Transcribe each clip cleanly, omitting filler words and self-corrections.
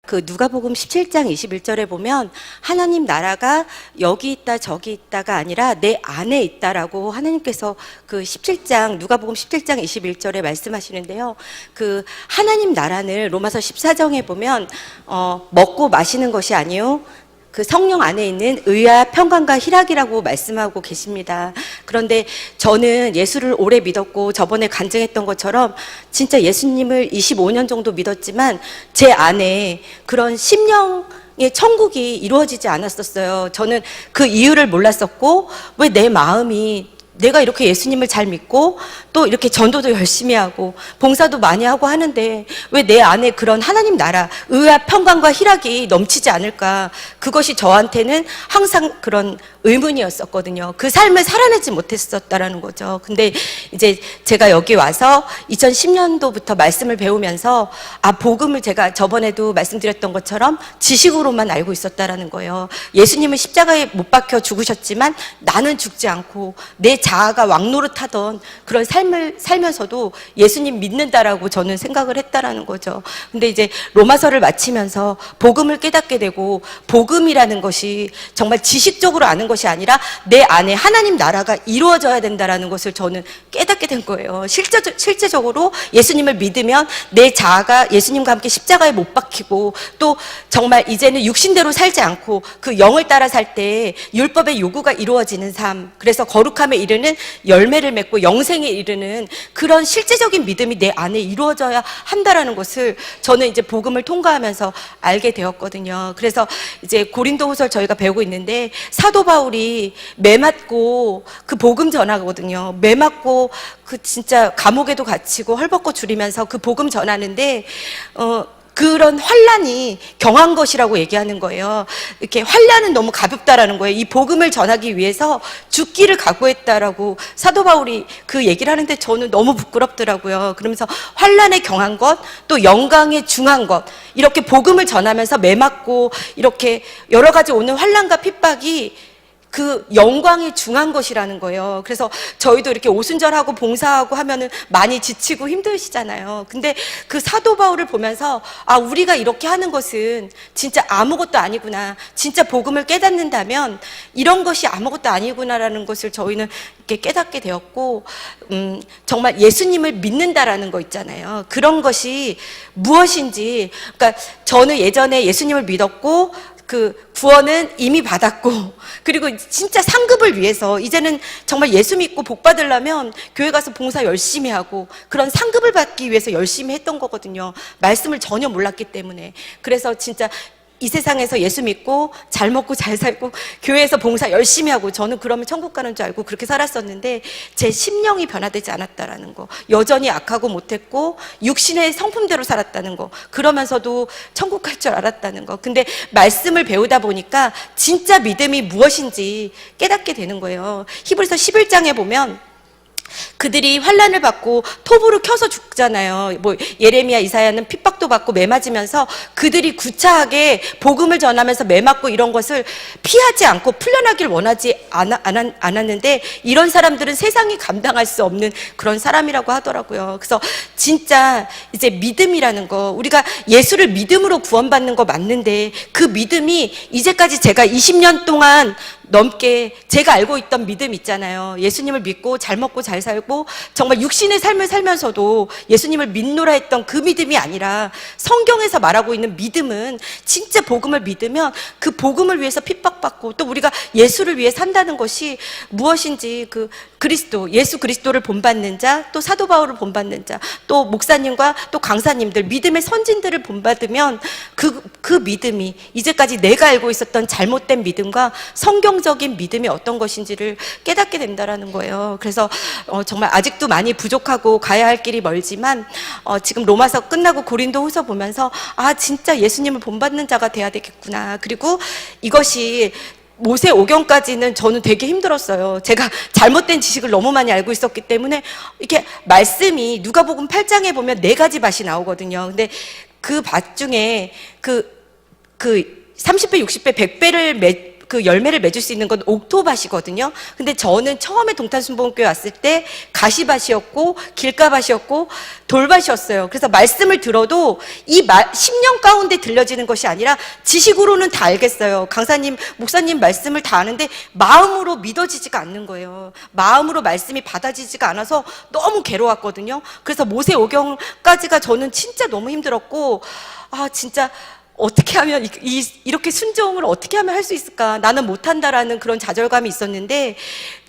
그 누가복음 17장 21절에 보면 하나님 나라가 여기 있다 저기 있다가 아니라 내 안에 있다라고 하나님께서 그 17장 누가복음 17장 21절에 말씀하시는데요. 그 하나님 나라는 로마서 14장에 보면 먹고 마시는 것이 아니요 그 성령 안에 있는 의와 평강과 희락이라고 말씀하고 계십니다. 그런데 저는 예수를 오래 믿었고 저번에 간증했던 것처럼 진짜 예수님을 25년 정도 믿었지만 제 안에 그런 심령의 천국이 이루어지지 않았었어요. 저는 그 이유를 몰랐었고 왜 내 마음이 내가 이렇게 예수님을 잘 믿고 또 이렇게 전도도 열심히 하고 봉사도 많이 하고 하는데 왜 내 안에 그런 하나님 나라 의와 평강과 희락이 넘치지 않을까, 그것이 저한테는 항상 그런 의문이었었거든요. 그 삶을 살아내지 못했었다라는 거죠. 근데 이제 제가 여기 와서 2010년도부터 말씀을 배우면서 복음을 제가 저번에도 말씀드렸던 것처럼 지식으로만 알고 있었다라는 거예요. 예수님은 십자가에 못 박혀 죽으셨지만 나는 죽지 않고 내 자아가 왕노릇하던 그런 삶을 살면서도 예수님 믿는다라고 저는 생각을 했다라는 거죠. 근데 이제 로마서를 마치면서 복음을 깨닫게 되고, 복음이라는 것이 정말 지식적으로 아는 것이 아니라 내 안에 하나님 나라가 이루어져야 된다라는 것을 저는 깨닫게 된 거예요. 실제적으로 예수님을 믿으면 내 자아가 예수님과 함께 십자가에 못 박히고, 또 정말 이제는 육신대로 살지 않고 그 영을 따라 살 때 율법의 요구가 이루어지는 삶, 그래서 거룩함에 이르는 열매를 맺고 영생에 이르는 그런 실제적인 믿음이 내 안에 이루어져야 한다라는 것을 저는 이제 복음을 통과하면서 알게 되었거든요. 그래서 이제 고린도후설 저희가 배우고 있는데 사도 바울이 매 맞고 그 복음 전하거든요. 매 맞고 그 진짜 감옥에도 갇히고 헐벗고 줄이면서 그 복음 전하는데 그런 환난이 경한 것이라고 얘기하는 거예요. 이렇게 환난은 너무 가볍다라는 거예요. 이 복음을 전하기 위해서 죽기를 각오했다라고 사도 바울이 그 얘기를 하는데 저는 너무 부끄럽더라고요. 그러면서 환난에 경한 것, 또 영광에 중한 것, 이렇게 복음을 전하면서 매 맞고 이렇게 여러 가지 오는 환난과 핍박이 그 영광이 중한 것이라는 거예요. 그래서 저희도 이렇게 오순절하고 봉사하고 하면은 많이 지치고 힘드시잖아요. 근데 그 사도 바울을 보면서 우리가 이렇게 하는 것은 진짜 아무것도 아니구나, 진짜 복음을 깨닫는다면 이런 것이 아무것도 아니구나라는 것을 저희는 이렇게 깨닫게 되었고, 정말 예수님을 믿는다라는 거 있잖아요. 그런 것이 무엇인지, 그러니까 저는 예전에 예수님을 믿었고 그 구원은 이미 받았고, 그리고 진짜 상급을 위해서 이제는 정말 예수 믿고 복 받으려면 교회 가서 봉사 열심히 하고 그런 상급을 받기 위해서 열심히 했던 거거든요. 말씀을 전혀 몰랐기 때문에. 그래서 진짜 이 세상에서 예수 믿고 잘 먹고 잘 살고 교회에서 봉사 열심히 하고, 저는 그러면 천국 가는 줄 알고 그렇게 살았었는데 제 심령이 변화되지 않았다라는 거, 여전히 악하고 못했고 육신의 성품대로 살았다는 거, 그러면서도 천국 갈 줄 알았다는 거. 근데 말씀을 배우다 보니까 진짜 믿음이 무엇인지 깨닫게 되는 거예요. 히브리서 11장에 보면 그들이 환난을 받고 톱으로 켜서 죽잖아요. 뭐 예레미야, 이사야는 핍박도 받고 매 맞으면서 그들이 구차하게 복음을 전하면서 매 맞고 이런 것을 피하지 않고 풀려나길 원하지 않았는데, 이런 사람들은 세상이 감당할 수 없는 그런 사람이라고 하더라고요. 그래서 진짜 이제 믿음이라는 거, 우리가 예수를 믿음으로 구원받는 거 맞는데 그 믿음이 이제까지 제가 20년 동안 넘게 제가 알고 있던 믿음 있잖아요. 예수님을 믿고 잘 먹고 잘 살고 정말 육신의 삶을 살면서도 예수님을 믿노라 했던 그 믿음이 아니라, 성경에서 말하고 있는 믿음은 진짜 복음을 믿으면 그 복음을 위해서 핍박받고 또 우리가 예수를 위해 산다는 것이 무엇인지, 그 그리스도, 예수 그리스도를 본받는 자, 또 사도 바울을 본받는 자, 또 목사님과 또 강사님들, 믿음의 선진들을 본받으면 그 믿음이 이제까지 내가 알고 있었던 잘못된 믿음과 성경적인 믿음이 어떤 것인지를 깨닫게 된다라는 거예요. 그래서 정말 아직도 많이 부족하고 가야 할 길이 멀지만 지금 로마서 끝나고 고린도후서 보면서 진짜 예수님을 본받는 자가 돼야 되겠구나. 그리고 이것이 모세 오경까지는 저는 되게 힘들었어요. 제가 잘못된 지식을 너무 많이 알고 있었기 때문에, 이렇게 말씀이 누가복음 8장에 보면 4가지 밭이 나오거든요. 근데 그 밭 중에 그 30배, 60배, 100배를 그 열매를 맺을 수 있는 건 옥토밭이거든요. 근데 저는 처음에 동탄순복음교회 왔을 때 가시밭이었고 길가밭이었고 돌밭이었어요. 그래서 말씀을 들어도 이 10년 가운데 들려지는 것이 아니라 지식으로는 다 알겠어요. 강사님, 목사님 말씀을 다 아는데 마음으로 믿어지지가 않는 거예요. 마음으로 말씀이 받아지지가 않아서 너무 괴로웠거든요. 그래서 모세오경까지가 저는 진짜 너무 힘들었고, 진짜 어떻게 하면 이렇게 순종을 어떻게 하면 할 수 있을까? 나는 못한다라는 그런 좌절감이 있었는데,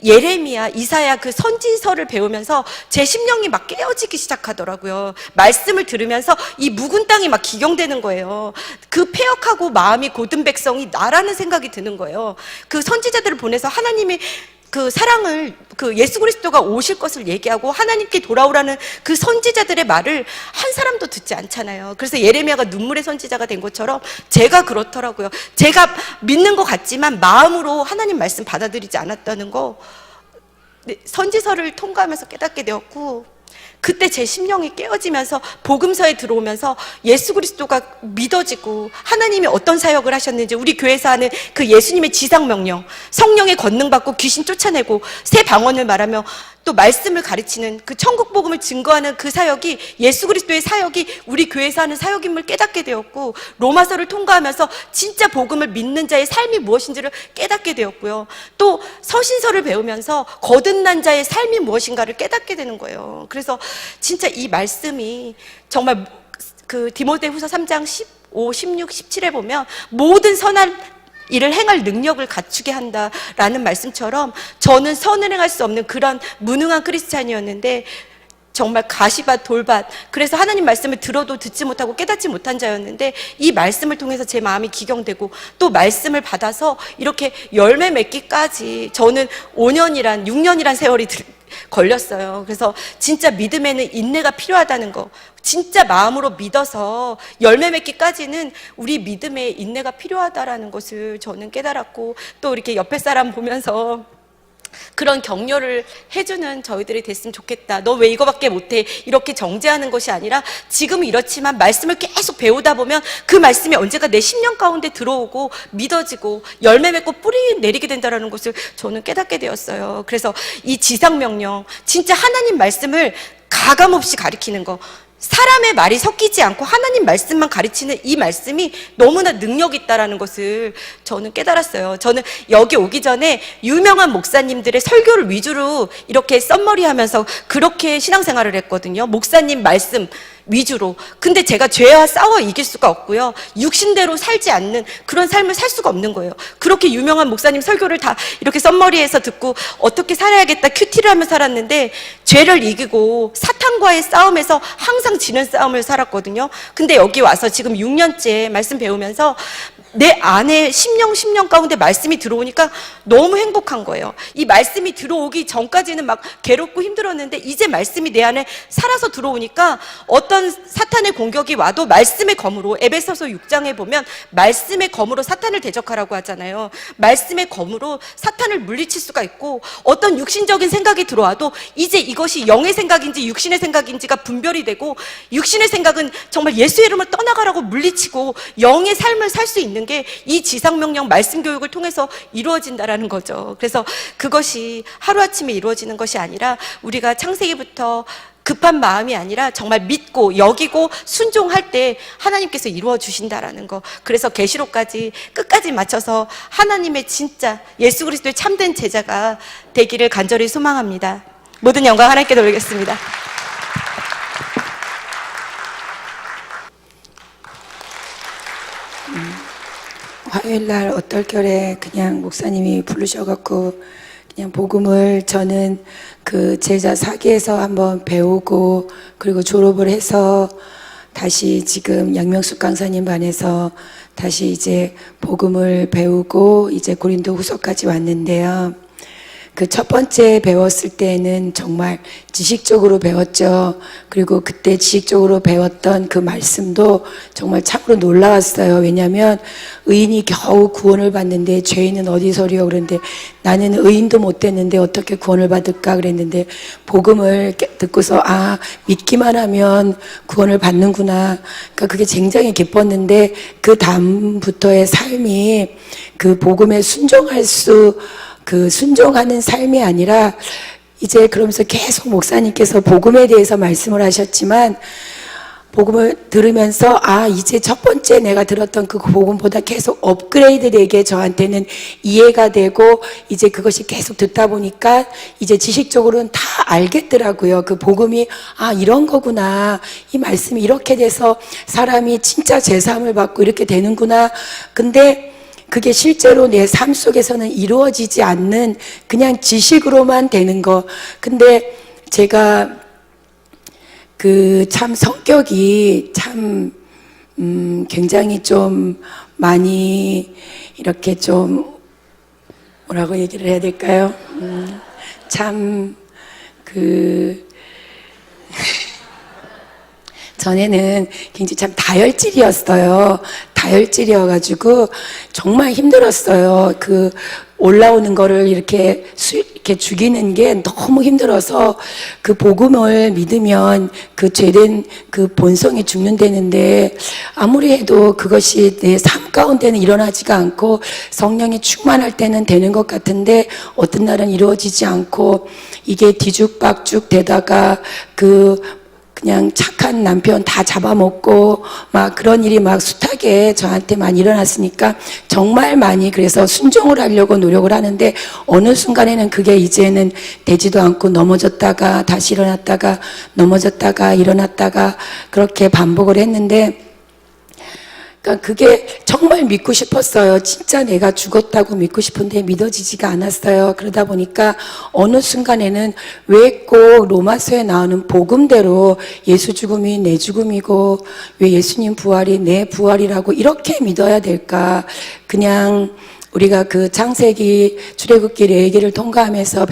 예레미야, 이사야 그 선지서를 배우면서 제 심령이 막 깨어지기 시작하더라고요. 말씀을 들으면서 이 묵은 땅이 막 기경되는 거예요. 그 패역하고 마음이 고든 백성이 나라는 생각이 드는 거예요. 그 선지자들을 보내서 하나님이 그 사랑을, 그 예수 그리스도가 오실 것을 얘기하고 하나님께 돌아오라는 그 선지자들의 말을 한 사람도 듣지 않잖아요. 그래서 예레미야가 눈물의 선지자가 된 것처럼 제가 그렇더라고요. 제가 믿는 것 같지만 마음으로 하나님 말씀 받아들이지 않았다는 거 선지서를 통과하면서 깨닫게 되었고, 그때 제 심령이 깨어지면서 복음서에 들어오면서 예수 그리스도가 믿어지고 하나님이 어떤 사역을 하셨는지, 우리 교회에서 하는 그 예수님의 지상명령, 성령의 권능받고 귀신 쫓아내고 새 방언을 말하며 또 말씀을 가르치는 그 천국 복음을 증거하는 그 사역이, 예수 그리스도의 사역이 우리 교회에서 하는 사역임을 깨닫게 되었고, 로마서를 통과하면서 진짜 복음을 믿는 자의 삶이 무엇인지를 깨닫게 되었고요. 또 서신서를 배우면서 거듭난 자의 삶이 무엇인가를 깨닫게 되는 거예요. 그래서 진짜 이 말씀이 정말 그 디모데후서 3장 15, 16, 17에 보면 모든 선한 일을 행할 능력을 갖추게 한다라는 말씀처럼 저는 선을 행할 수 없는 그런 무능한 크리스찬이었는데 정말 가시밭 돌밭, 그래서 하나님 말씀을 들어도 듣지 못하고 깨닫지 못한 자였는데 이 말씀을 통해서 제 마음이 기경되고 또 말씀을 받아서 이렇게 열매 맺기까지 저는 5년이란 6년이란 세월이 걸렸어요. 그래서 진짜 믿음에는 인내가 필요하다는 거, 진짜 마음으로 믿어서 열매 맺기까지는 우리 믿음에 인내가 필요하다라는 것을 저는 깨달았고, 또 이렇게 옆에 사람 보면서 그런 격려를 해주는 저희들이 됐으면 좋겠다. 너 왜 이거밖에 못해? 이렇게 정죄하는 것이 아니라 지금은 이렇지만 말씀을 계속 배우다 보면 그 말씀이 언젠가 내 심령 가운데 들어오고 믿어지고 열매 맺고 뿌리 내리게 된다는 것을 저는 깨닫게 되었어요. 그래서 이 지상명령, 진짜 하나님 말씀을 가감없이 가리키는 거, 사람의 말이 섞이지 않고 하나님 말씀만 가르치는 이 말씀이 너무나 능력 있다라는 것을 저는 깨달았어요. 저는 여기 오기 전에 유명한 목사님들의 설교를 위주로 이렇게 썸머리하면서 그렇게 신앙생활을 했거든요. 목사님 말씀 위주로. 근데 제가 죄와 싸워 이길 수가 없고요, 육신대로 살지 않는 그런 삶을 살 수가 없는 거예요. 그렇게 유명한 목사님 설교를 다 이렇게 썸머리해서 듣고 어떻게 살아야겠다 큐티를 하며 살았는데 죄를 이기고 사탄과의 싸움에서 항상 지는 싸움을 살았거든요. 근데 여기 와서 지금 6년째 말씀 배우면서 내 안에 심령 가운데 말씀이 들어오니까 너무 행복한 거예요. 이 말씀이 들어오기 전까지는 막 괴롭고 힘들었는데 이제 말씀이 내 안에 살아서 들어오니까 어떤 사탄의 공격이 와도 말씀의 검으로, 에베소서 6장에 보면 말씀의 검으로 사탄을 대적하라고 하잖아요. 말씀의 검으로 사탄을 물리칠 수가 있고, 어떤 육신적인 생각이 들어와도 이제 이것이 영의 생각인지 육신의 생각인지가 분별이 되고, 육신의 생각은 정말 예수의 이름을 떠나가라고 물리치고 영의 삶을 살 수 있는 게 이 지상명령 말씀 교육을 통해서 이루어진다라는 거죠. 그래서 그것이 하루아침에 이루어지는 것이 아니라 우리가 창세기부터 급한 마음이 아니라 정말 믿고 여기고 순종할 때 하나님께서 이루어 주신다라는 거. 그래서 계시록까지 끝까지 맞춰서 하나님의 진짜 예수 그리스도의 참된 제자가 되기를 간절히 소망합니다. 모든 영광 하나님께 돌리겠습니다. 화요일날 어떨결에 그냥 목사님이 부르셔갖고 그냥 복음을, 저는 그 제자 사기에서 한번 배우고 그리고 졸업을 해서 다시 지금 양명숙 강사님 반에서 다시 이제 복음을 배우고 이제 고린도 후서까지 왔는데요. 그 첫 번째 배웠을 때는 정말 지식적으로 배웠죠. 그리고 그때 지식적으로 배웠던 그 말씀도 정말 참으로 놀라웠어요. 왜냐하면 의인이 겨우 구원을 받는데 죄인은 어디서리요? 그런데 나는 의인도 못 됐는데 어떻게 구원을 받을까 그랬는데 복음을 듣고서 아, 믿기만 하면 구원을 받는구나. 그러니까 그게 굉장히 기뻤는데 그 다음부터의 삶이 그 복음에 순종하는 삶이 아니라 이제 그러면서 계속 목사님께서 복음에 대해서 말씀을 하셨지만 복음을 들으면서 아, 이제 첫 번째 내가 들었던 그 복음보다 계속 업그레이드 되게 저한테는 이해가 되고 이제 그것이 계속 듣다 보니까 이제 지식적으로는 다 알겠더라고요. 그 복음이 아, 이런 거구나. 이 말씀이 이렇게 돼서 사람이 진짜 제사함을 받고 이렇게 되는구나. 근데 그게 실제로 내 삶 속에서는 이루어지지 않는 그냥 지식으로만 되는 거. 근데 제가 그 참 성격이 참 굉장히 좀 많이 이렇게 좀 뭐라고 얘기를 해야 될까요? 참 그 전에는 굉장히 참 다혈질이었어요. 다혈질이어가지고 정말 힘들었어요. 그 올라오는 거를 이렇게 죽이는 게 너무 힘들어서 그 복음을 믿으면 그 죄된 그 본성이 죽는다는데 아무리 해도 그것이 내 삶 가운데는 일어나지가 않고 성령이 충만할 때는 되는 것 같은데 어떤 날은 이루어지지 않고 이게 뒤죽박죽 되다가 그냥 착한 남편 다 잡아먹고 막 그런 일이 막 숱하게 저한테 많이 일어났으니까 정말 많이 그래서 순종을 하려고 노력을 하는데 어느 순간에는 그게 이제는 되지도 않고 넘어졌다가 다시 일어났다가 넘어졌다가 일어났다가 그렇게 반복을 했는데 그러니까 그게 정말 믿고 싶었어요. 진짜 내가 죽었다고 믿고 싶은데 믿어지지가 않았어요. 그러다 보니까 어느 순간에는 왜 꼭 로마서에 나오는 복음대로 예수 죽음이 내 죽음이고 왜 예수님 부활이 내 부활이라고 이렇게 믿어야 될까? 그냥 우리가 그 창세기 출애굽기 레위기를 통과하면서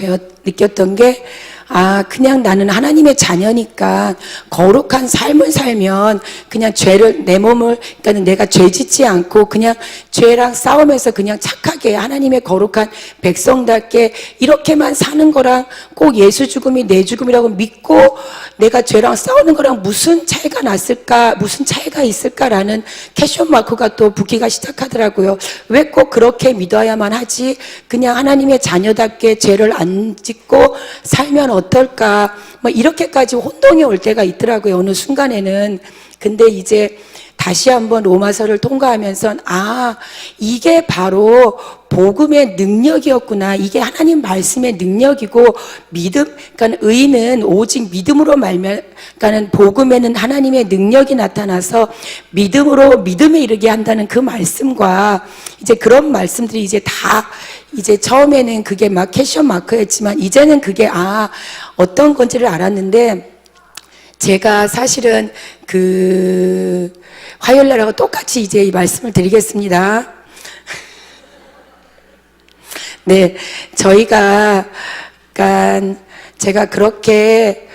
느꼈던 게 아, 그냥 나는 하나님의 자녀니까 거룩한 삶을 살면 그냥 내 몸을, 그러니까 내가 죄 짓지 않고 그냥 죄랑 싸우면서 그냥 착하게 하나님의 거룩한 백성답게 이렇게만 사는 거랑 꼭 예수 죽음이 내 죽음이라고 믿고 내가 죄랑 싸우는 거랑 무슨 차이가 났을까, 무슨 차이가 있을까라는 캐션 마크가 또 붙기가 시작하더라고요. 왜 꼭 그렇게 믿어야만 하지? 그냥 하나님의 자녀답게 죄를 안 짓고 살면 어떨까? 뭐 이렇게까지 혼동이 올 때가 있더라고요. 어느 순간에는. 근데 이제 다시 한번 로마서를 통과하면서 아, 이게 바로 복음의 능력이었구나. 이게 하나님 말씀의 능력이고 믿음, 그러니까 의인은 오직 믿음으로 그러니까 복음에는 하나님의 능력이 나타나서 믿음으로 믿음에 이르게 한다는 그 말씀과 이제 그런 말씀들이 이제 다 이제 처음에는 그게 막 캐션 마크였지만 이제는 그게 아, 어떤 건지를 알았는데 제가 사실은 그 화요일 날하고 똑같이 이제 이 말씀을 드리겠습니다. 네, 저희가 그러니까 제가 그렇게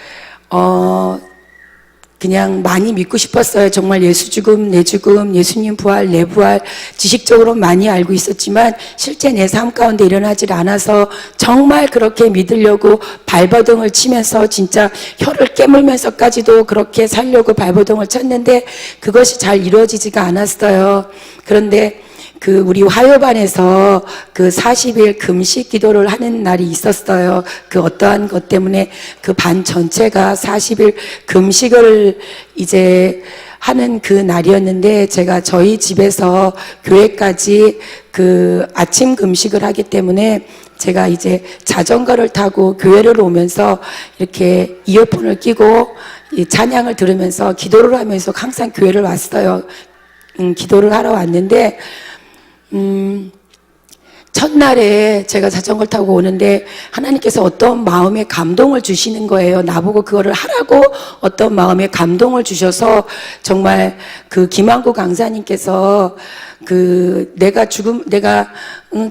그냥 많이 믿고 싶었어요. 정말 예수 죽음, 내 죽음, 예수님 부활, 내 부활 지식적으로 많이 알고 있었지만 실제 내 삶 가운데 일어나질 않아서 정말 그렇게 믿으려고 발버둥을 치면서 진짜 혀를 깨물면서까지도 그렇게 살려고 발버둥을 쳤는데 그것이 잘 이루어지지가 않았어요. 그런데 그 우리 화요반에서 그 40일 금식 기도를 하는 날이 있었어요. 그 어떠한 것 때문에 그 반 전체가 40일 금식을 이제 하는 그 날이었는데 제가 저희 집에서 교회까지 그 아침 금식을 하기 때문에 제가 이제 자전거를 타고 교회를 오면서 이렇게 이어폰을 끼고 이 찬양을 들으면서 기도를 하면서 항상 교회를 왔어요. 기도를 하러 왔는데 첫날에 제가 자전거를 타고 오는데 하나님께서 어떤 마음의 감동을 주시는 거예요. 나보고 그거를 하라고 어떤 마음의 감동을 주셔서 정말 그 김한구 강사님께서 그 내가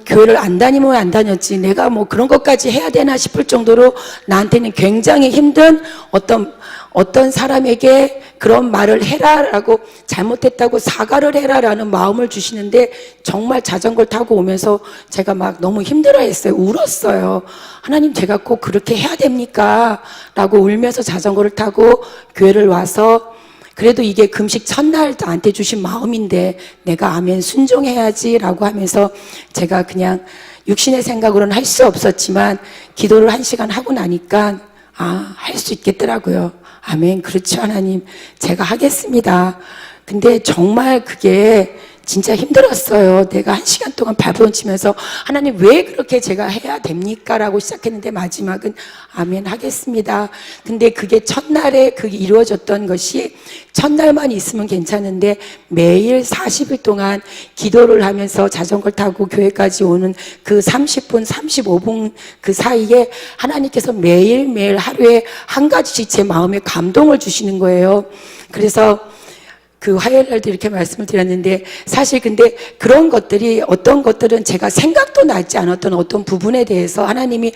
교회를 안 다니면 안 다녔지 내가 뭐 그런 것까지 해야 되나 싶을 정도로 나한테는 굉장히 힘든 어떤 사람에게 그런 말을 해라라고 잘못했다고 사과를 해라라는 마음을 주시는데 정말 자전거를 타고 오면서 제가 막 너무 힘들어했어요. 울었어요. 하나님 제가 꼭 그렇게 해야 됩니까? 라고 울면서 자전거를 타고 교회를 와서 그래도 이게 금식 첫날 나한테 주신 마음인데 내가 아멘 순종해야지 라고 하면서 제가 그냥 육신의 생각으로는 할 수 없었지만 기도를 1시간 하고 나니까 할 수 있겠더라고요. 아멘. 그렇죠, 하나님. 제가 하겠습니다. 근데 정말 그게 진짜 힘들었어요. 내가 1시간 동안 발버둥치면서 하나님 왜 그렇게 제가 해야 됩니까? 라고 시작했는데 마지막은 아멘 하겠습니다. 근데 그게 첫날에 그게 이루어졌던 것이 첫날만 있으면 괜찮은데 매일 40일 동안 기도를 하면서 자전거를 타고 교회까지 오는 그 30분, 35분 그 사이에 하나님께서 매일매일 하루에 한 가지씩 제 마음에 감동을 주시는 거예요. 그래서 그 화요일 날도 이렇게 말씀을 드렸는데 사실 근데 그런 것들이 어떤 것들은 제가 생각도 나지 않았던 어떤 부분에 대해서 하나님이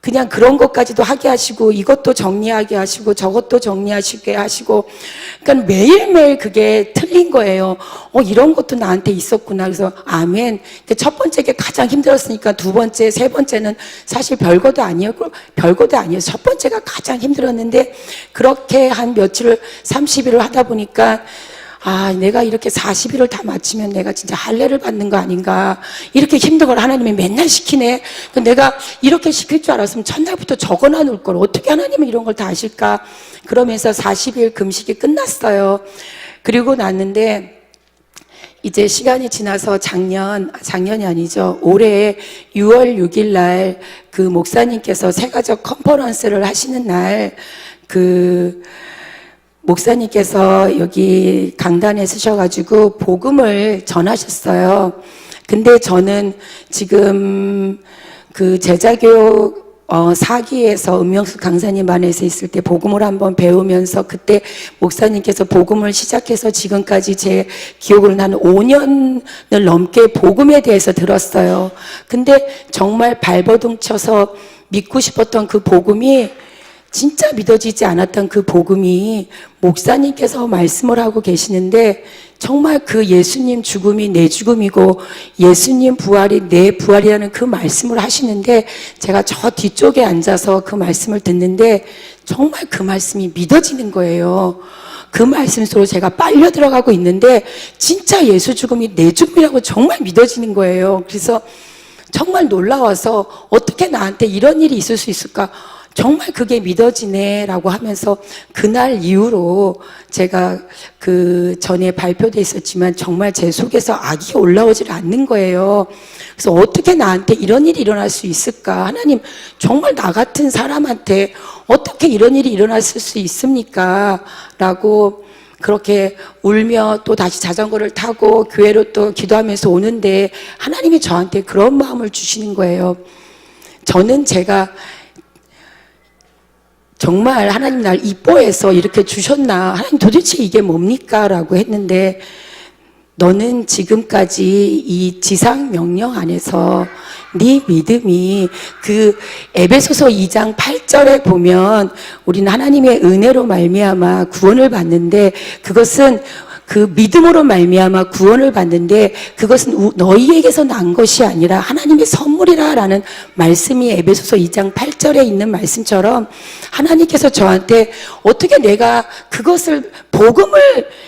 그냥 그런 것까지도 하게 하시고 이것도 정리하게 하시고 저것도 정리하시게 하시고 그러니까 매일매일 그게 틀린 거예요. 이런 것도 나한테 있었구나. 그래서 아멘. 첫 번째 게 가장 힘들었으니까 두 번째, 세 번째는 사실 별거도 아니었고 별거도 아니어서 첫 번째가 가장 힘들었는데 그렇게 한 며칠을 30일을 하다 보니까 내가 이렇게 40일을 다 마치면 내가 진짜 할례를 받는 거 아닌가. 이렇게 힘든 걸 하나님이 맨날 시키네. 내가 이렇게 시킬 줄 알았으면 첫날부터 적어놔 놓을 걸. 어떻게 하나님은 이런 걸 다 아실까. 그러면서 40일 금식이 끝났어요. 그리고 났는데 이제 시간이 지나서 작년이 아니죠. 올해 6월 6일 날 그 목사님께서 세가족 컨퍼런스를 하시는 날 목사님께서 여기 강단에 서셔가지고 복음을 전하셨어요. 근데 저는 지금 그 제자교육 4기에서 은명수 강사님 안에서 있을 때 복음을 한번 배우면서 그때 목사님께서 복음을 시작해서 지금까지 제 기억으로는 한 5년을 넘게 복음에 대해서 들었어요. 근데 정말 발버둥 쳐서 믿고 싶었던 그 복음이 진짜 믿어지지 않았던 그 복음이 목사님께서 말씀을 하고 계시는데 정말 그 예수님 죽음이 내 죽음이고 예수님 부활이 내 부활이라는 그 말씀을 하시는데 제가 저 뒤쪽에 앉아서 그 말씀을 듣는데 정말 그 말씀이 믿어지는 거예요. 그 말씀 속으로 제가 빨려 들어가고 있는데 진짜 예수 죽음이 내 죽음이라고 정말 믿어지는 거예요. 그래서 정말 놀라워서 어떻게 나한테 이런 일이 있을 수 있을까? 정말 그게 믿어지네 라고 하면서 그날 이후로 제가 그 전에 발표돼 있었지만 정말 제 속에서 악이 올라오질 않는 거예요. 그래서 어떻게 나한테 이런 일이 일어날 수 있을까? 하나님 정말 나 같은 사람한테 어떻게 이런 일이 일어났을 수 있습니까? 라고 그렇게 울며 또 다시 자전거를 타고 교회로 또 기도하면서 오는데 하나님이 저한테 그런 마음을 주시는 거예요. 저는 제가 정말 하나님 날 이뻐해서 이렇게 주셨나? 하나님 도대체 이게 뭡니까? 라고 했는데 너는 지금까지 이 지상 명령 안에서 네 믿음이 그 에베소서 2장 8절에 보면 우리는 하나님의 은혜로 말미암아 구원을 받는데 그것은 그 믿음으로 말미암아 구원을 받는데 그것은 너희에게서 난 것이 아니라 하나님의 선물이라라는 말씀이 에베소서 2장 8절에 있는 말씀처럼 하나님께서 저한테 어떻게 내가 그것을 복음을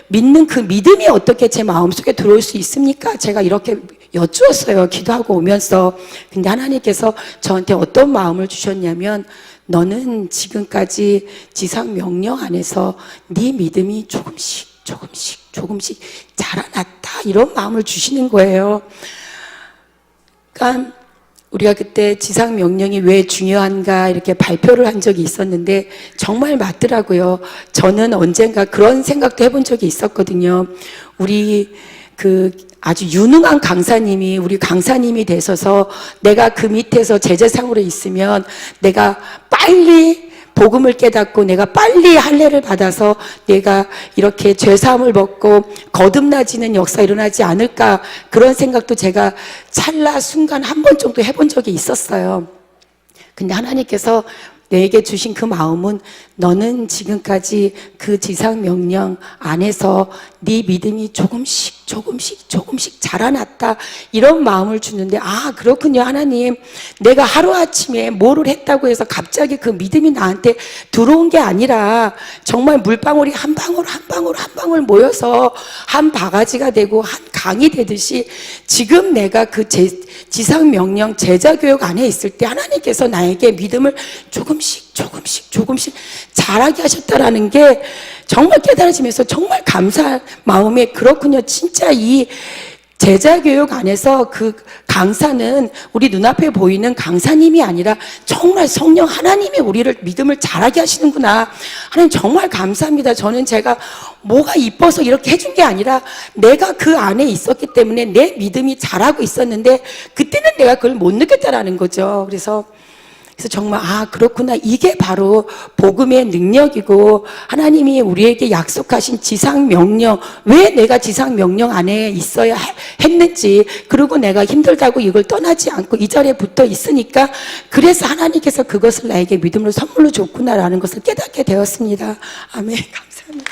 믿는 그 믿음이 어떻게 제 마음속에 들어올 수 있습니까? 제가 이렇게 여쭈었어요. 기도하고 오면서. 근데 하나님께서 저한테 어떤 마음을 주셨냐면 너는 지금까지 지상 명령 안에서 네 믿음이 조금씩 자라났다 이런 마음을 주시는 거예요. 그러니까 우리가 그때 지상 명령이 왜 중요한가 이렇게 발표를 한 적이 있었는데 정말 맞더라고요. 저는 언젠가 그런 생각도 해본 적이 있었거든요. 우리 그 아주 유능한 강사님이 우리 강사님이 되셔서 내가 그 밑에서 제자상으로 있으면 내가 빨리 복음을 깨닫고 내가 빨리 할례를 받아서 내가 이렇게 죄사함을 받고 거듭나지는 역사 일어나지 않을까, 그런 생각도 제가 찰나 순간 한 번 정도 해본 적이 있었어요. 근데 하나님께서 내게 주신 그 마음은, 너는 지금까지 그 지상 명령 안에서 네 믿음이 조금씩 자라났다, 이런 마음을 주는데, 아 그렇군요 하나님, 내가 하루아침에 뭐를 했다고 해서 갑자기 그 믿음이 나한테 들어온 게 아니라 정말 물방울이 한 방울 모여서 한 바가지가 되고 한 강이 되듯이, 지금 내가 그 지상 명령 제자 교육 안에 있을 때 하나님께서 나에게 믿음을 조금씩 자라게 하셨다라는 게 정말 깨달아지면서 정말 감사한 마음에, 그렇군요, 진짜 이 제자교육 안에서 그 강사는 우리 눈앞에 보이는 강사님이 아니라 정말 성령 하나님이 우리를 믿음을 자라게 하시는구나. 하나님 정말 감사합니다. 저는 제가 뭐가 이뻐서 이렇게 해준 게 아니라 내가 그 안에 있었기 때문에 내 믿음이 자라고 있었는데, 그때는 내가 그걸 못 느꼈다라는 거죠. 그래서 정말 아 그렇구나, 이게 바로 복음의 능력이고 하나님이 우리에게 약속하신 지상 명령, 왜 내가 지상 명령 안에 있어야 했는지, 그리고 내가 힘들다고 이걸 떠나지 않고 이 자리에 붙어 있으니까, 그래서 하나님께서 그것을 나에게 믿음으로 선물로 줬구나라는 것을 깨닫게 되었습니다. 아멘. 감사합니다.